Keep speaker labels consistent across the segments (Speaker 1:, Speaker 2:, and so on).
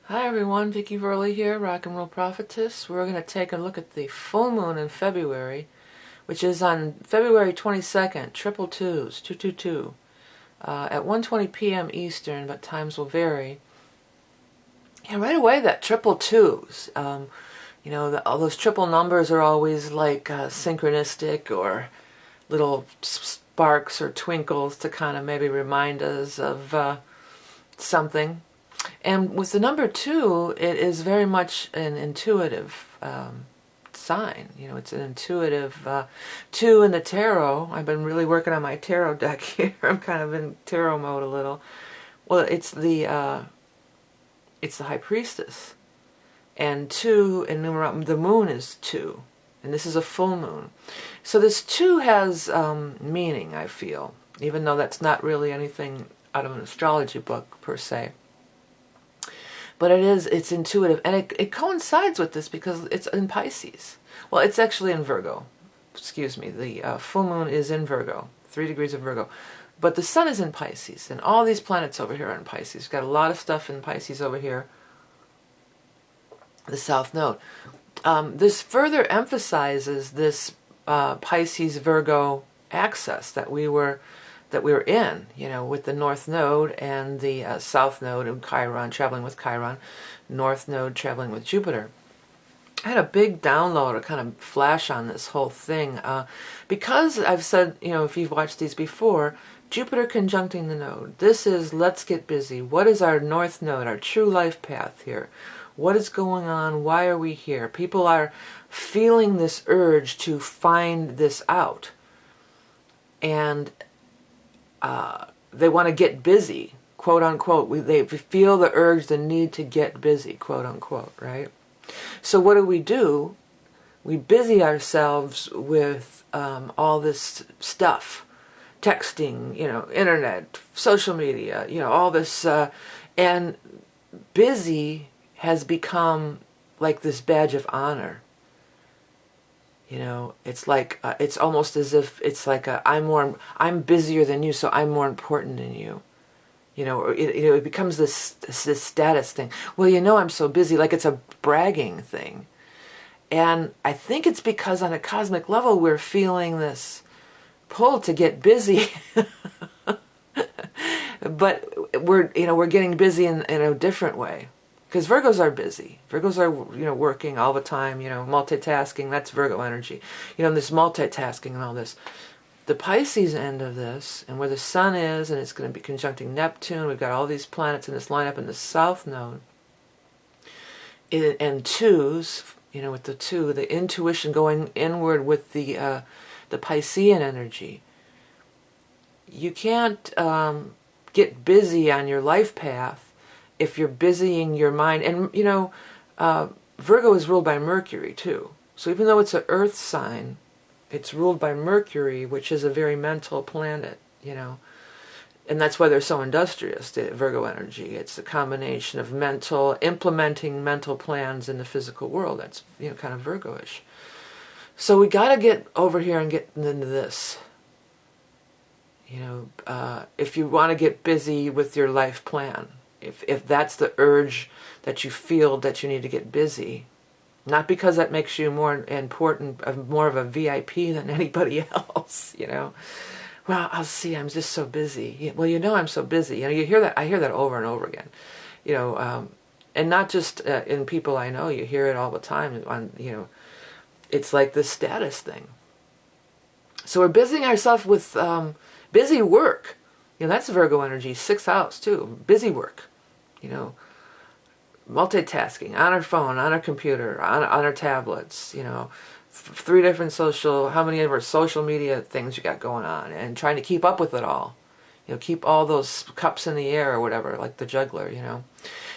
Speaker 1: Hi everyone, Vickie here, Rock and Roll Prophetess. We're going to take a look at the full moon in February, which is on February 22nd, triple twos, 222, at 1:20 p.m. Eastern, but times will vary. Yeah, right away that triple twos. All those triple numbers are always like synchronistic or little sparks or twinkles to kind of maybe remind us of something. And with the number two, it is very much an intuitive sign. It's an intuitive two in the tarot. I've been really working on my tarot deck here. I'm kind of in tarot mode a little. Well, it's the High Priestess, and two in numerology, the moon is two, and this is a full moon. So this two has meaning, I feel, even though that's not really anything out of an astrology book per se. But it's intuitive, and it coincides with this because it's in Pisces. Well, it's actually in Virgo. Excuse me, the full moon is in Virgo, 3 degrees of Virgo. But the sun is in Pisces, and all these planets over here are in Pisces. We've got a lot of stuff in Pisces over here, the South Node. This further emphasizes this Pisces-Virgo axis that we were in, with the North Node and the South Node and Chiron, traveling with Chiron, North Node traveling with Jupiter. I had a big download, a kind of flash on this whole thing, because I've said, if you've watched these before, Jupiter conjuncting the node. This is, let's get busy. What is our North Node, our true life path here? What is going on? Why are we here? People are feeling this urge to find this out. And they want to get busy, quote unquote. They feel the urge, the need to get busy, quote unquote, right? So what do? We busy ourselves with all this stuff, texting, internet, social media, all this, and busy has become like this badge of honor. It's like it's almost as if it's like I'm busier than you, so I'm more important than you. It becomes this status thing. Well, I'm so busy, like it's a bragging thing. And I think it's because on a cosmic level we're feeling this pull to get busy. But we're getting busy in a different way. Because Virgos are busy. Virgos are, working all the time, multitasking. That's Virgo energy. This multitasking and all this. The Pisces end of this, and where the sun is, and it's going to be conjuncting Neptune. We've got all these planets in this lineup in the South Node. And twos, with the two, the intuition going inward with the Piscean energy. You can't get busy on your life path if you're busying your mind. And, Virgo is ruled by Mercury, too. So even though it's an earth sign, it's ruled by Mercury, which is a very mental planet, And that's why they're so industrious, the Virgo energy. It's a combination of implementing mental plans in the physical world. That's, kind of Virgo-ish. So we got to get over here and get into this. If you want to get busy with your life plan, if that's the urge that you feel that you need to get busy, not because that makes you more important, more of a VIP than anybody else, Well, I'll see, I'm just so busy. Well, I'm so busy. You hear that, I hear that over and over again, and not just in people I know, you hear it all the time it's like this status thing. So we're busying ourselves with busy work. That's Virgo energy, 6th house too, busy work. Multitasking on our phone, on our computer, on our tablets, 3 different how many of our social media things you got going on, and trying to keep up with it all. Keep all those cups in the air or whatever, like the juggler,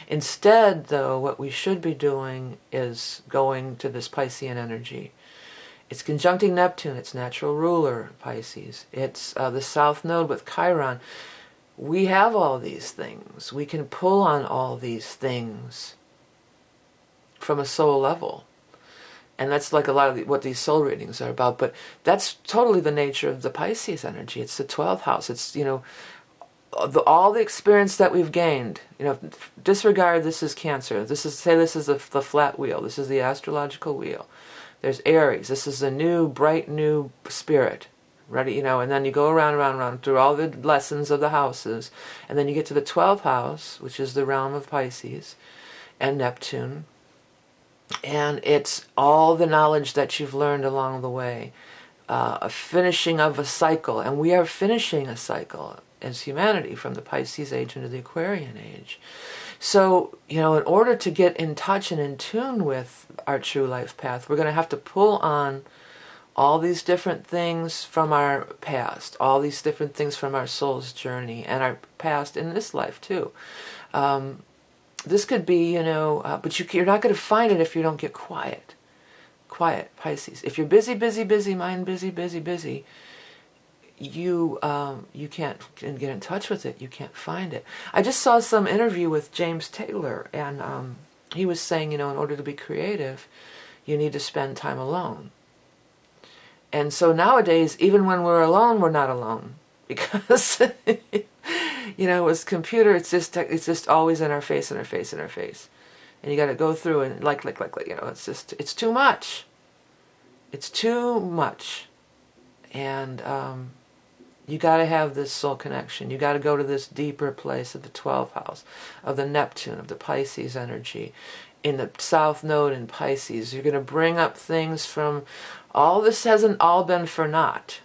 Speaker 1: Instead, though, what we should be doing is going to this Piscean energy. It's conjuncting Neptune, its natural ruler, Pisces. It's the South Node with Chiron. We have all these things. We can pull on all these things from a soul level. And that's like a lot of what these soul readings are about. But that's totally the nature of the Pisces energy. It's the 12th house. It's, all the experience that we've gained, disregard this is Cancer. Say this is the flat wheel. This is the astrological wheel. There's Aries. This is a new, bright, new spirit. Ready, and then you go around through all the lessons of the houses, and then you get to the 12th house, which is the realm of Pisces and Neptune, and it's all the knowledge that you've learned along the way, a finishing of a cycle, and we are finishing a cycle as humanity from the Pisces age into the Aquarian age. So, in order to get in touch and in tune with our true life path, we're going to have to pull on all these different things from our past, all these different things from our soul's journey and our past in this life too. This could be, but you're not going to find it if you don't get quiet. Quiet, Pisces. If you're busy, mind busy, you can't get in touch with it. You can't find it. I just saw some interview with James Taylor, and he was saying, in order to be creative, you need to spend time alone. And so nowadays, even when we're alone, we're not alone, because with computer, it's just always in our face, and you got to go through and it's too much. It's too much, and you got to have this soul connection. You got to go to this deeper place of the 12th house, of the Neptune, of the Pisces energy, in the South Node in Pisces. You're going to bring up things from. All this hasn't all been for naught.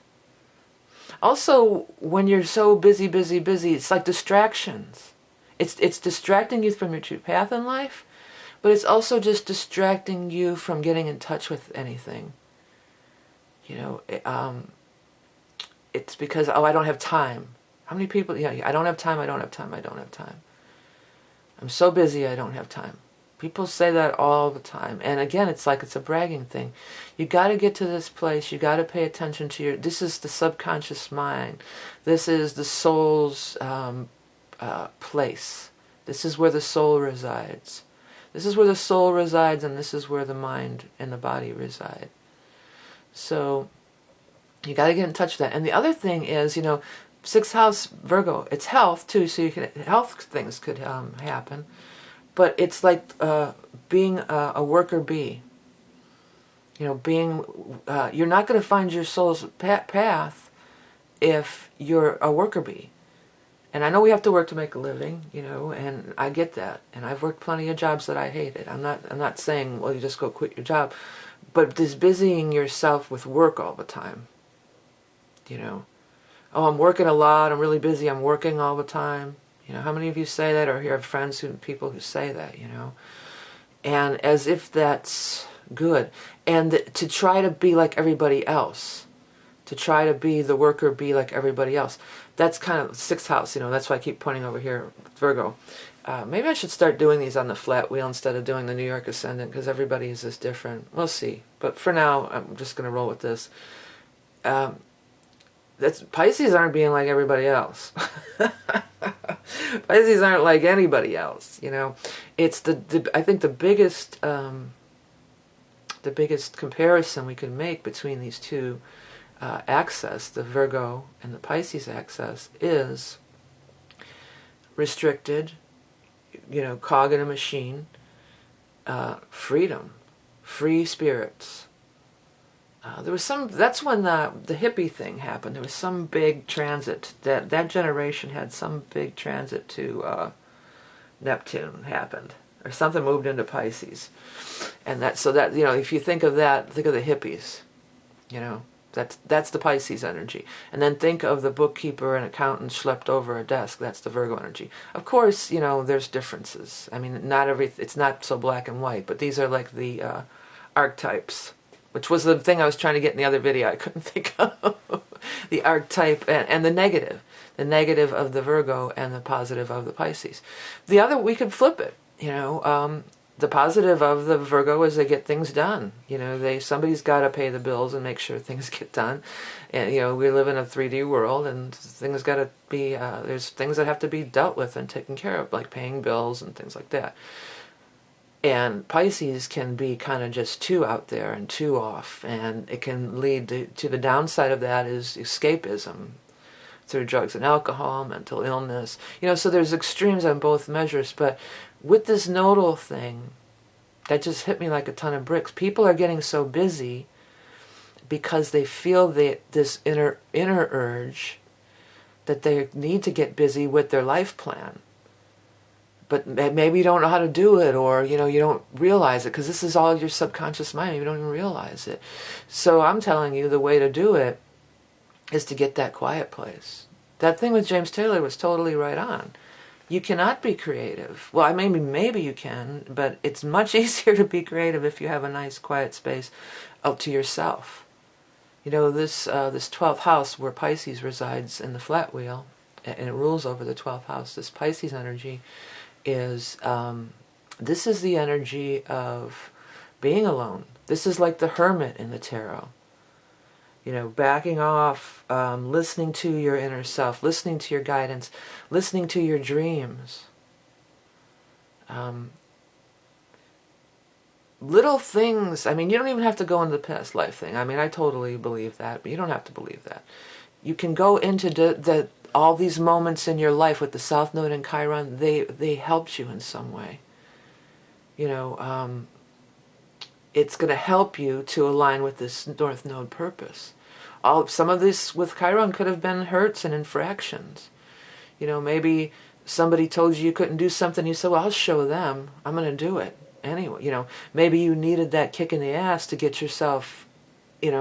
Speaker 1: Also, when you're so busy, it's like distractions. It's distracting you from your true path in life, but it's also just distracting you from getting in touch with anything. It's because, I don't have time. How many people, I don't have time. I'm so busy, I don't have time. People say that all the time. And again, it's like it's a bragging thing. You got to get to this place. You got to pay attention to this is the subconscious mind. This is the soul's place. This is where the soul resides. This is where the soul resides, and this is where the mind and the body reside. So you got to get in touch with that. And the other thing is, 6th house Virgo, it's health too, so health things could happen. But it's like being a worker bee. You're not going to find your soul's path if you're a worker bee. And I know we have to work to make a living, and I get that. And I've worked plenty of jobs that I hated. I'm not saying, well, you just go quit your job. But just busying yourself with work all the time. Oh, I'm working a lot, I'm really busy, I'm working all the time. How many of you say that, or you have friends people who say that, And as if that's good. And to try to be like everybody else. To try to be the worker bee like everybody else. That's kind of 6th house, that's why I keep pointing over here, Virgo. Maybe I should start doing these on the flat wheel instead of doing the New York Ascendant, because everybody is just different. We'll see. But for now, I'm just going to roll with this. Pisces aren't being like everybody else. Pisces aren't like anybody else, It's I think the biggest comparison we can make between these two axes, the Virgo and the Pisces axis, is restricted, cog in a machine, freedom, free spirits. That's when the hippie thing happened. There was some big transit, that generation had some big transit to Neptune happened, or something moved into Pisces. And if you think of that, think of the hippies, that's the Pisces energy. And then think of the bookkeeper and accountant schlepped over a desk, that's the Virgo energy. Of course, there's differences. I mean, it's not so black and white, but these are like the archetypes, which was the thing I was trying to get in the other video. I couldn't think of the archetype and the negative of the Virgo and the positive of the Pisces. The other, we could flip it. The positive of the Virgo is they get things done. Somebody's got to pay the bills and make sure things get done. And we live in a 3D world, and things got to be. There's things that have to be dealt with and taken care of, like paying bills and things like that. And Pisces can be kind of just too out there and too off, and it can lead to the downside of that is escapism. through drugs and alcohol, mental illness. So there's extremes on both measures. But with this nodal thing, that just hit me like a ton of bricks. People are getting so busy because they feel this inner urge that they need to get busy with their life plan. But maybe you don't know how to do it, or you don't realize it, because this is all your subconscious mind. You don't even realize it. So I'm telling you, the way to do it is to get that quiet place. That thing with James Taylor was totally right on. You cannot be creative. Well, maybe you can, but it's much easier to be creative if you have a nice quiet space out to yourself. This 12th house where Pisces resides in the flat wheel, and it rules over the 12th house, this Pisces energy is, this is the energy of being alone. This is like the hermit in the tarot. Backing off, listening to your inner self, listening to your guidance, listening to your dreams. Little things, you don't even have to go into the past life thing. I totally believe that, but you don't have to believe that. You can go into all these moments in your life with the South Node and Chiron. They helped you in some way. It's going to help you to align with this North Node purpose. Some of this with Chiron could have been hurts and infractions. Maybe somebody told you couldn't do something. You said, well, I'll show them. I'm going to do it anyway. Maybe you needed that kick in the ass to get yourself, in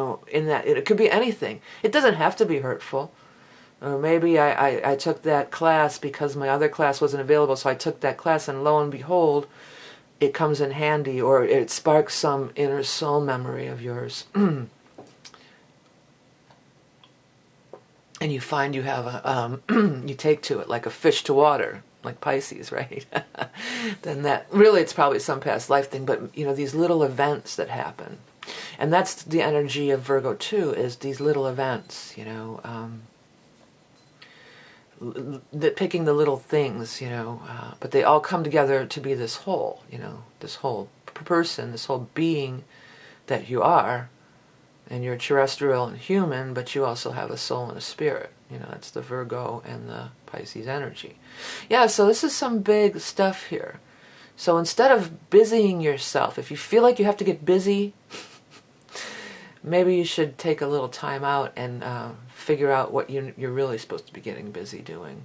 Speaker 1: that. It could be anything. It doesn't have to be hurtful. Or maybe I took that class because my other class wasn't available, so I took that class, and lo and behold, it comes in handy, or it sparks some inner soul memory of yours. And you find you have you take to it like a fish to water, like Pisces, right? Then that, really it's probably some past life thing, but these little events that happen. And that's the energy of Virgo too, is these little events, picking the little things, but they all come together to be this whole, this whole person, this whole being that you are. And you're terrestrial and human, but you also have a soul and a spirit. That's the Virgo and the Pisces energy. Yeah, so this is some big stuff here. So instead of busying yourself, if you feel like you have to get busy, maybe you should take a little time out and figure out what you're really supposed to be getting busy doing.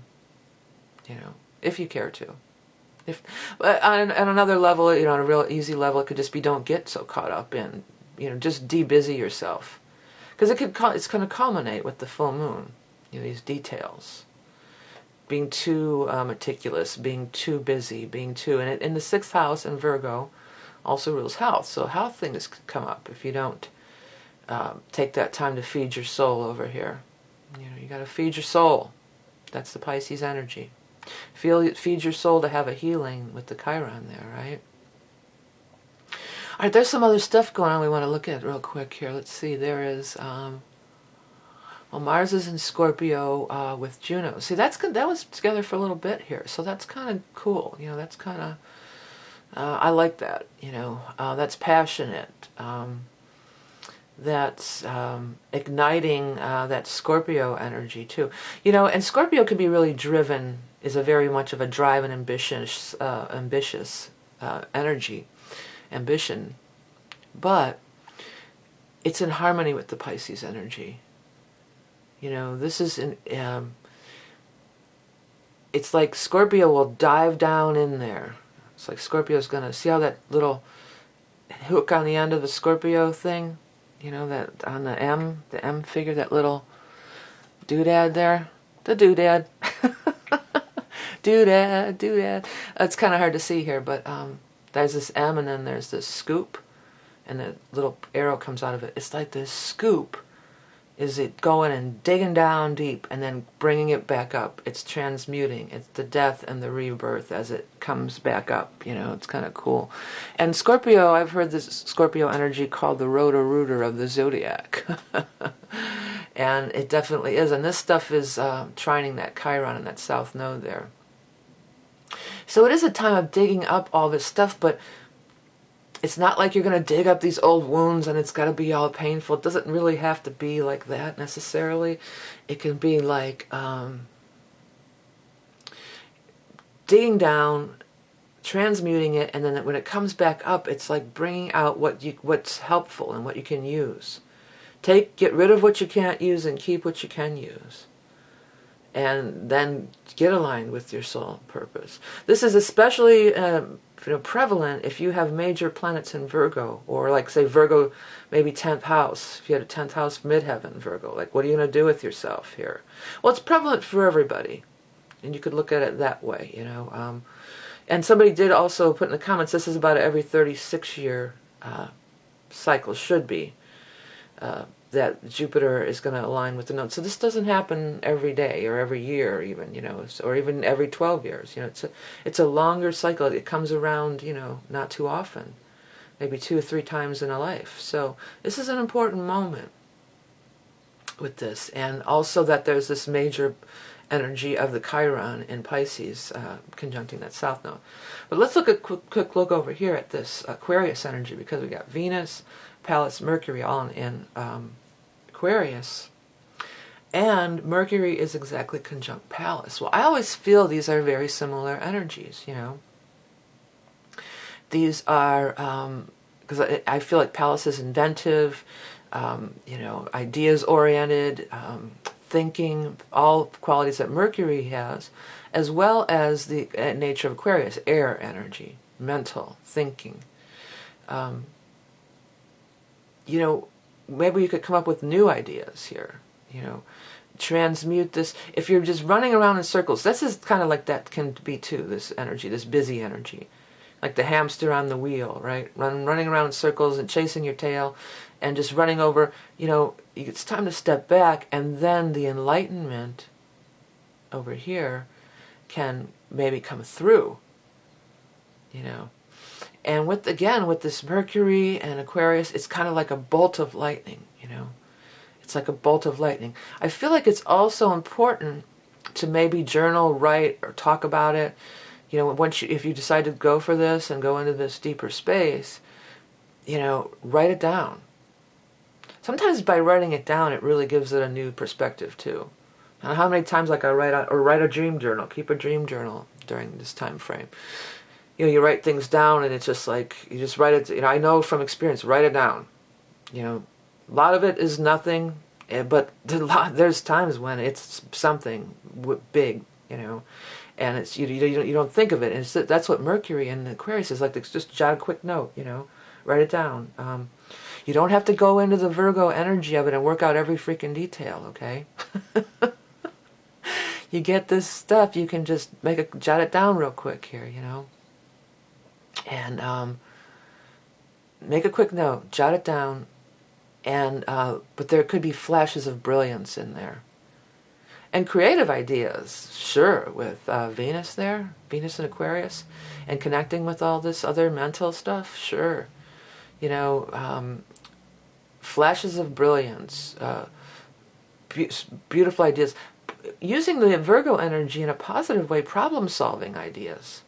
Speaker 1: If you care to. But on another level, on a real easy level, it could just be don't get so caught up in, just de-busy yourself. Because it's going to culminate with the full moon, these details. Being too meticulous, being too busy, and in the 6th house in Virgo also rules health. So health things come up if you don't take that time to feed your soul over here. You got to feed your soul. That's the Pisces energy. Feed your soul to have a healing with the Chiron there, right? All right, there's some other stuff going on we want to look at real quick here. Let's see. There is, well, Mars is in Scorpio with Juno. See, that was together for a little bit here, so that's kind of cool. That's kind of, I like that. That's passionate. That's igniting that Scorpio energy too. And Scorpio can be really driven. Is a very much of a drive and ambitious energy. Ambition, but it's in harmony with the Pisces energy. This is it's like Scorpio will dive down in there. It's like Scorpio's gonna see how that little hook on the end of the Scorpio thing, that on the M figure, that little doodad there, the doodad. doodad. It's kind of hard to see here, but there's this M, and then there's this scoop, and the little arrow comes out of it. It's like this scoop is it going and digging down deep and then bringing it back up. It's transmuting. It's the death and the rebirth as it comes back up. It's kind of cool. And Scorpio, I've heard this Scorpio energy called the Roto-Rooter of the Zodiac. And it definitely is. And this stuff is trining that Chiron and that South Node there. So it is a time of digging up all this stuff, but It's not like you're going to dig up these old wounds and it's got to be all painful. It doesn't really have to be like that necessarily. It can be like digging down, transmuting it, and then when it comes back up, it's like bringing out what's helpful and what you can use. Get rid of what you can't use and keep what you can use. And then get aligned with your soul purpose. This is especially prevalent if you have major planets in Virgo, or like say Virgo, maybe 10th house. If you had a 10th house midheaven Virgo, like what are you going to do with yourself here? Well, it's prevalent for everybody, and you could look at it that way, And somebody did also put in the comments, this is about every 36-year cycle, should be, that Jupiter is going to align with the node. So this doesn't happen every day or every year even, or even every 12 years. It's a longer cycle. It comes around, not too often, maybe 2 or 3 times in a life. So this is an important moment with this. And also that there's this major energy of the Chiron in Pisces conjuncting that south node. But let's look at quick look over here at this Aquarius energy, because we got Venus, Pallas, Mercury all in Aquarius, and Mercury is exactly conjunct Pallas. Well, I always feel these are very similar energies, These are, because I feel like Pallas is inventive, ideas oriented, thinking, all qualities that Mercury has, as well as the nature of Aquarius, air energy, mental, thinking. Maybe you could come up with new ideas here, transmute this. If you're just running around in circles, this is kind of like that can be too, this energy, this busy energy. Like the hamster on the wheel, right? Running around in circles and chasing your tail and just running over, it's time to step back, and then the enlightenment over here can maybe come through, And with this Mercury and Aquarius, it's kind of like a bolt of lightning, It's like a bolt of lightning. I feel like it's also important to maybe journal, write, or talk about it. If you decide to go for this and go into this deeper space, write it down. Sometimes by writing it down, it really gives it a new perspective too. I don't know how many times I write a dream journal, keep a dream journal during this time frame. You write things down, and it's just like, you just write it, I know from experience, write it down. A lot of it is nothing, but there's times when it's something big, and it's you don't think of it, and that's what Mercury and Aquarius is like. It's just jot a quick note, write it down. You don't have to go into the Virgo energy of it and work out every freaking detail, okay? You get this stuff, you can just jot it down real quick here, and make a quick note, jot it down, and but there could be flashes of brilliance in there. And creative ideas, sure, with Venus there, Venus and Aquarius, and connecting with all this other mental stuff, sure. Flashes of brilliance, beautiful ideas. Using the Virgo energy in a positive way, problem-solving ideas.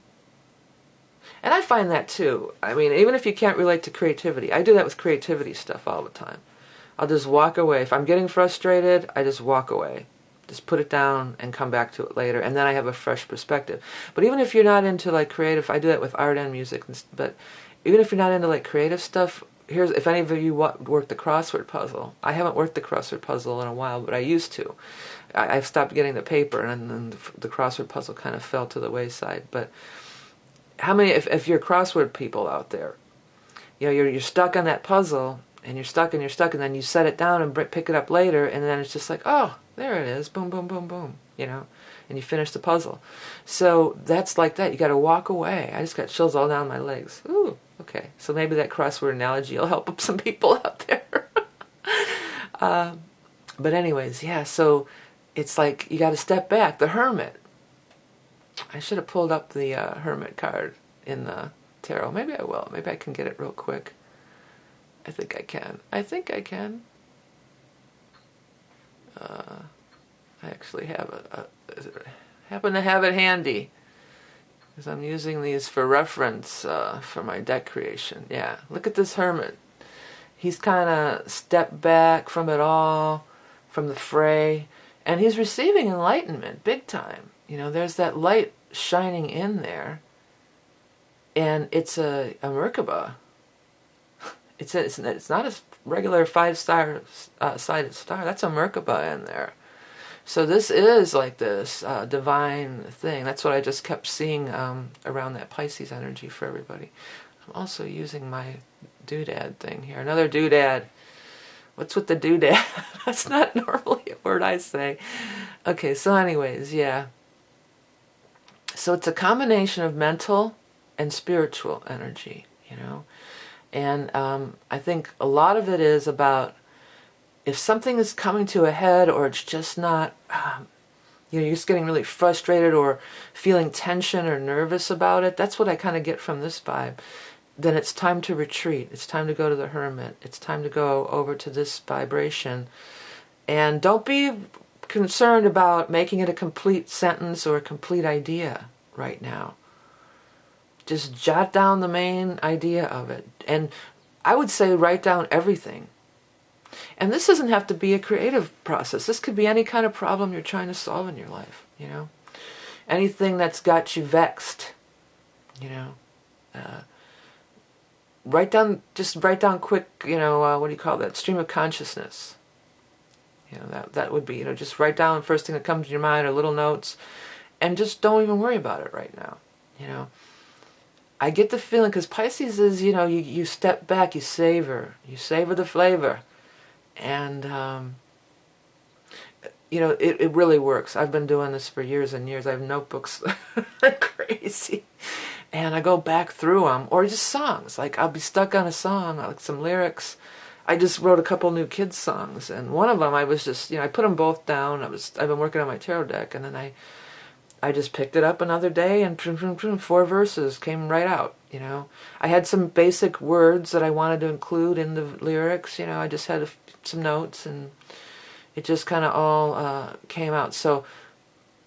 Speaker 1: And I find that too. I mean, even if you can't relate to creativity, I do that with creativity stuff all the time. I'll just walk away. If I'm getting frustrated, I just walk away. Just put it down and come back to it later, and then I have a fresh perspective. But even if you're not into like creative, I do that with art and music, but even if you're not into like creative stuff, if any of you work the crossword puzzle. I haven't worked the crossword puzzle in a while, but I used to. I've stopped getting the paper, and then the crossword puzzle kind of fell to the wayside. But how many, if you're crossword people out there, you're stuck on that puzzle, and you're stuck, and then you set it down and pick it up later, and then it's just like, oh, there it is, boom, boom, boom, boom, and you finish the puzzle. So that's like that. You got to walk away. I just got chills all down my legs. Ooh, okay. So maybe that crossword analogy will help some people out there. But anyways, yeah. So it's like you got to step back. The Hermit. I should have pulled up the Hermit card in the tarot. Maybe I will. Maybe I can get it real quick. I think I can. I actually have happen to have it handy. because I'm using these for reference for my deck creation. Yeah, look at this Hermit. He's kind of stepped back from it all, from the fray, and he's receiving enlightenment big time. You know, there's that light shining in there, and it's a Merkaba. It's not a regular 5-star sided star. That's a Merkaba in there. So this is like this divine thing. That's what I just kept seeing around that Pisces energy for everybody. I'm also using my doodad thing here. Another doodad. What's with the doodad? That's not normally a word I say. Okay, so anyways, yeah. So it's a combination of mental and spiritual energy, you know. And I think a lot of it is about if something is coming to a head, or it's just not, you know, you're just getting really frustrated or feeling tension or nervous about it. That's what I kind of get from this vibe. Then it's time to retreat. It's time to go to the Hermit. It's time to go over to this vibration. And don't be concerned about making it a complete sentence or a complete idea right now. Just jot down the main idea of it. And I would say write down everything. And this doesn't have to be a creative process. This could be any kind of problem you're trying to solve in your life, you know. Anything that's got you vexed, you know. Just write down quick, you know, what do you call that? Stream of consciousness. You know, that would be, you know, just write down the first thing that comes to your mind, or little notes, and just don't even worry about it right now, you know. I get the feeling, because Pisces is, you know, you step back, you savor the flavor. And, you know, it really works. I've been doing this for years and years. I have notebooks like crazy. And I go back through them, or just songs. Like, I'll be stuck on a song, like some lyrics. I just wrote a couple new kids' songs. And one of them, I was just, you know, I put them both down. I've been working on my tarot deck. And then I just picked it up another day, and 4 verses came right out, you know. I had some basic words that I wanted to include in the lyrics, you know. I just had some notes, and it just kind of all came out. So,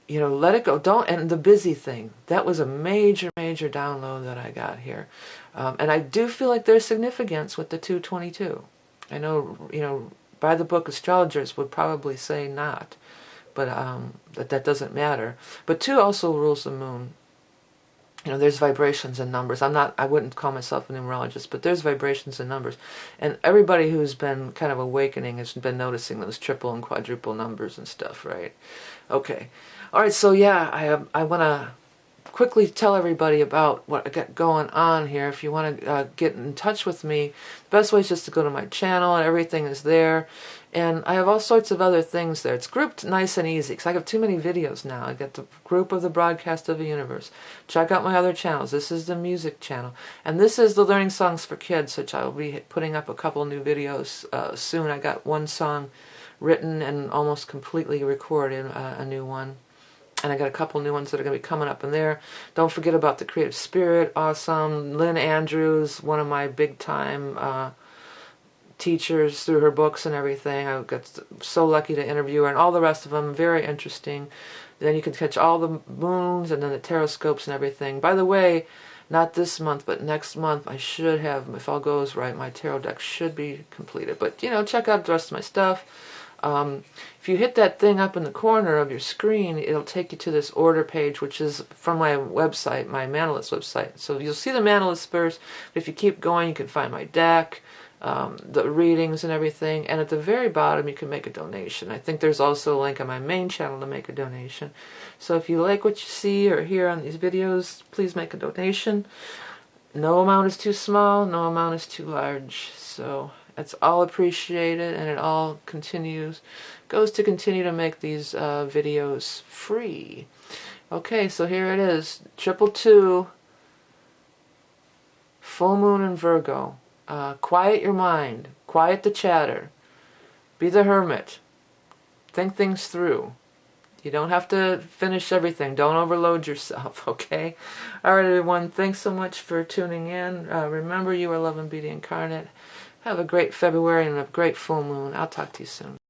Speaker 1: you know, let it go. And the busy thing, that was a major download that I got here. And I do feel like there's significance with the 222. I know, you know, by the book astrologers would probably say not. But that doesn't matter. But 2 also rules the moon. You know, there's vibrations and numbers. I wouldn't call myself a numerologist, but there's vibrations and numbers. And everybody who's been kind of awakening has been noticing those triple and quadruple numbers and stuff, right? Okay. All right, so yeah, I want to quickly tell everybody about what I got going on here. If you want to get in touch with me, the best way is just to go to my channel, and everything is there. And I have all sorts of other things there. It's grouped nice and easy, because I have too many videos now. I got the group of the broadcast of the universe. Check out my other channels. This is the music channel. And this is the learning songs for kids, which I will be putting up a couple new videos soon. I got one song written and almost completely recorded, a new one. And I got a couple new ones that are going to be coming up in there. Don't forget about the Creative Spirit. Awesome. Lynn Andrews, one of my big time teachers through her books and everything. I got so lucky to interview her, and all the rest of them. Very interesting. Then you can catch all the moons and then the tarot scopes and everything. By the way, not this month, but next month, I should have, if all goes right, my tarot deck should be completed. But, you know, check out the rest of my stuff. If you hit that thing up in the corner of your screen, it'll take you to this order page, which is from my website, my Manalist website. So you'll see the Manalist first, but if you keep going, you can find my deck, the readings and everything. And at the very bottom, you can make a donation. I think there's also a link on my main channel to make a donation. So if you like what you see or hear on these videos, please make a donation. No amount is too small, no amount is too large. So it's all appreciated, and it all goes to continue to make these videos free. Okay, so here it is, 222, full moon in Virgo. Quiet your mind, quiet the chatter, be the hermit, think things through. You don't have to finish everything. Don't overload yourself, okay? All right, everyone, thanks so much for tuning in. Remember, you are love and beauty incarnate. Have a great February and a great full moon. I'll talk to you soon.